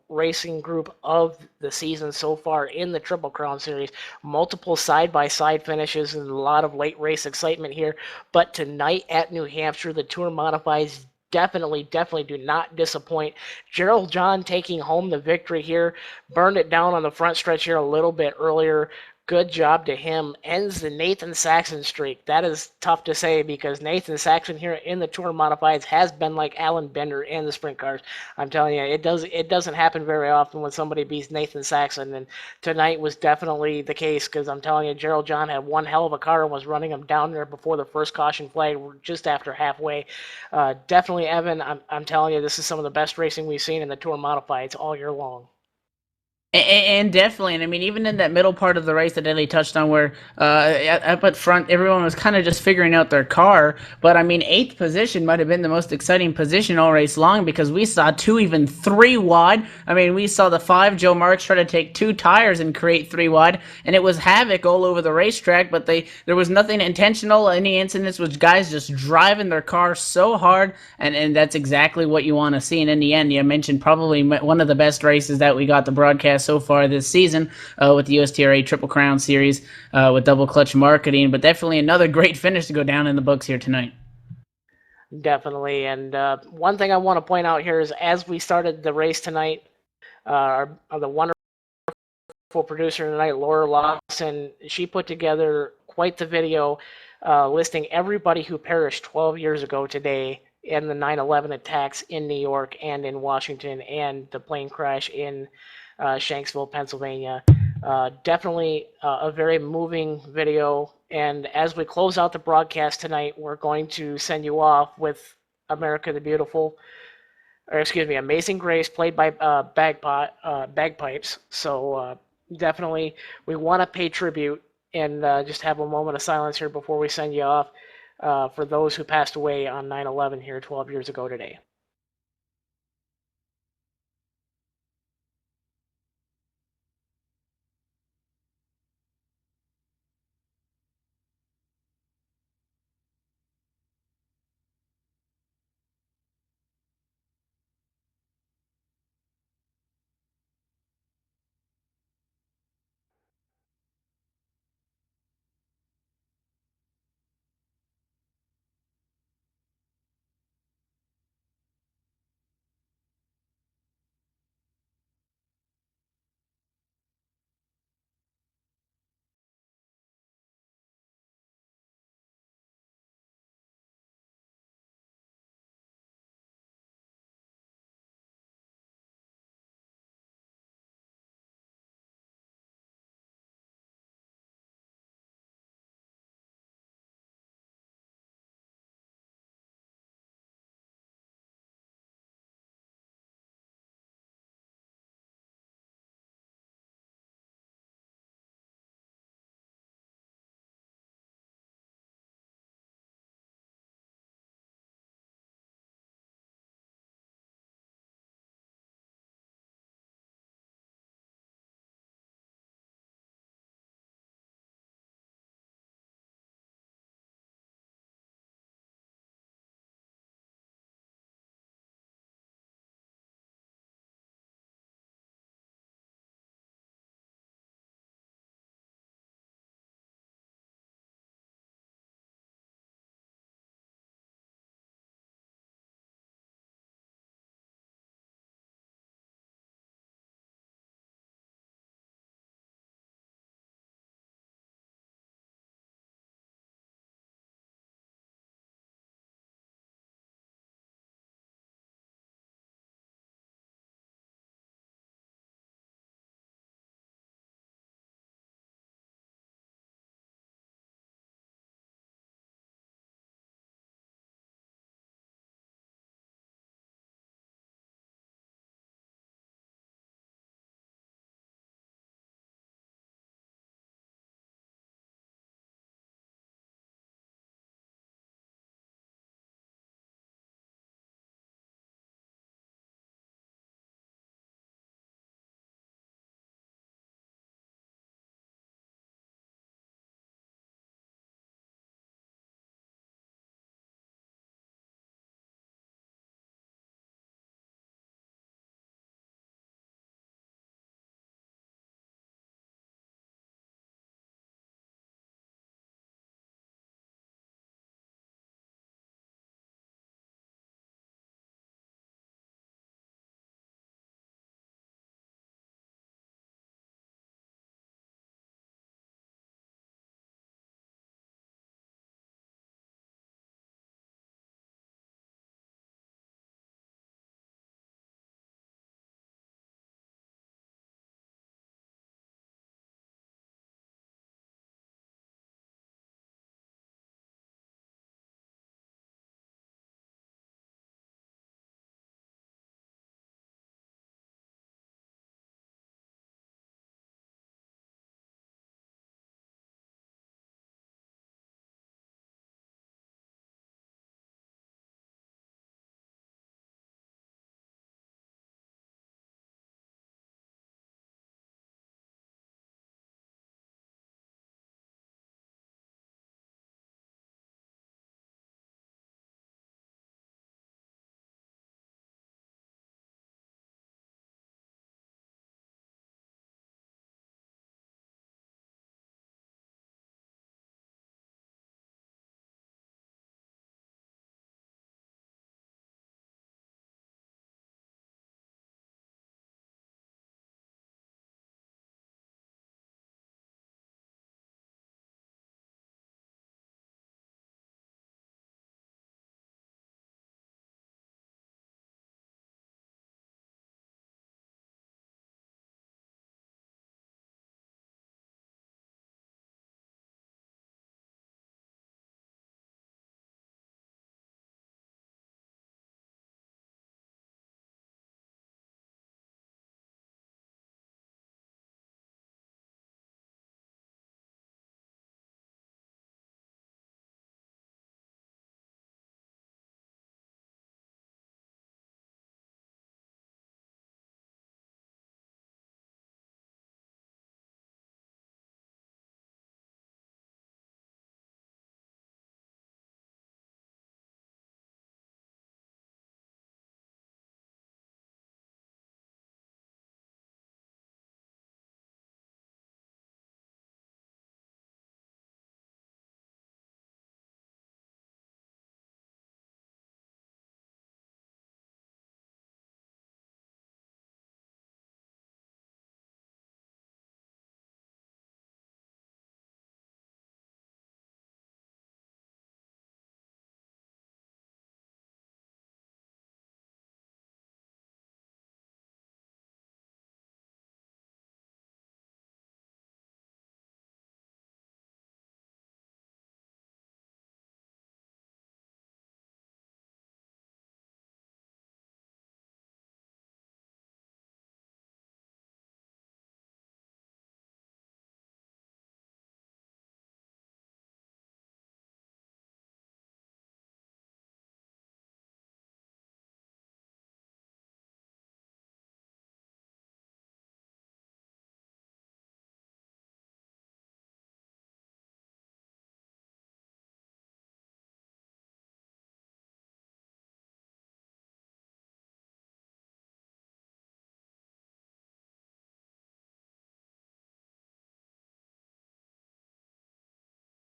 Speaker 2: racing group of the season so far in the Triple Crown Series. Multiple side-by-side finishes and a lot of late race excitement here. But tonight at New Hampshire, the Tour Modifieds definitely do not disappoint. Gerald John taking home the victory here, burned it down on the front stretch here a little bit earlier. Good job to him. Ends the Nathan Saxon streak. That is tough to say because Nathan Saxon here in the Tour Modifieds has been like Alan Bender in the sprint cars. I'm telling you, it doesn't happen very often when somebody beats Nathan Saxon, and tonight was definitely the case because I'm telling you, Gerald John had one hell of a car and was running him down there before the first caution flag, just after halfway. Definitely, Evan, I'm telling you, this is some of the best racing we've seen in the Tour Modifieds all year long.
Speaker 3: And definitely, and I mean, even in that middle part of the race that Ellie touched on, where up at front, everyone was kind of just figuring out their car. But I mean, 8th position might have been the most exciting position all race long because we saw 2, even 3 wide. I mean, we saw the 5 Joe Marks try to take 2 tires and create 3 wide, and it was havoc all over the racetrack. But there was nothing intentional, any incidents with guys just driving their car so hard, and that's exactly what you want to see. And in the end, you mentioned probably one of the best races that we got to broadcast so far this season with the USTRA Triple Crown Series with double clutch marketing, but definitely another great finish to go down in the books here tonight.
Speaker 2: Definitely, and one thing I want to point out here is as we started the race tonight, the wonderful producer tonight, Laura Lawson, she put together quite the video listing everybody who perished 12 years ago today in the 9/11 attacks in New York and in Washington and the plane crash in Shanksville, Pennsylvania. Definitely a very moving video. And as we close out the broadcast tonight, we're going to send you off with America the Beautiful, or excuse me, Amazing Grace, played by bagpipes. So definitely we want to pay tribute and just have a moment of silence here before we send you off for those who passed away on 9/11 here 12 years ago today.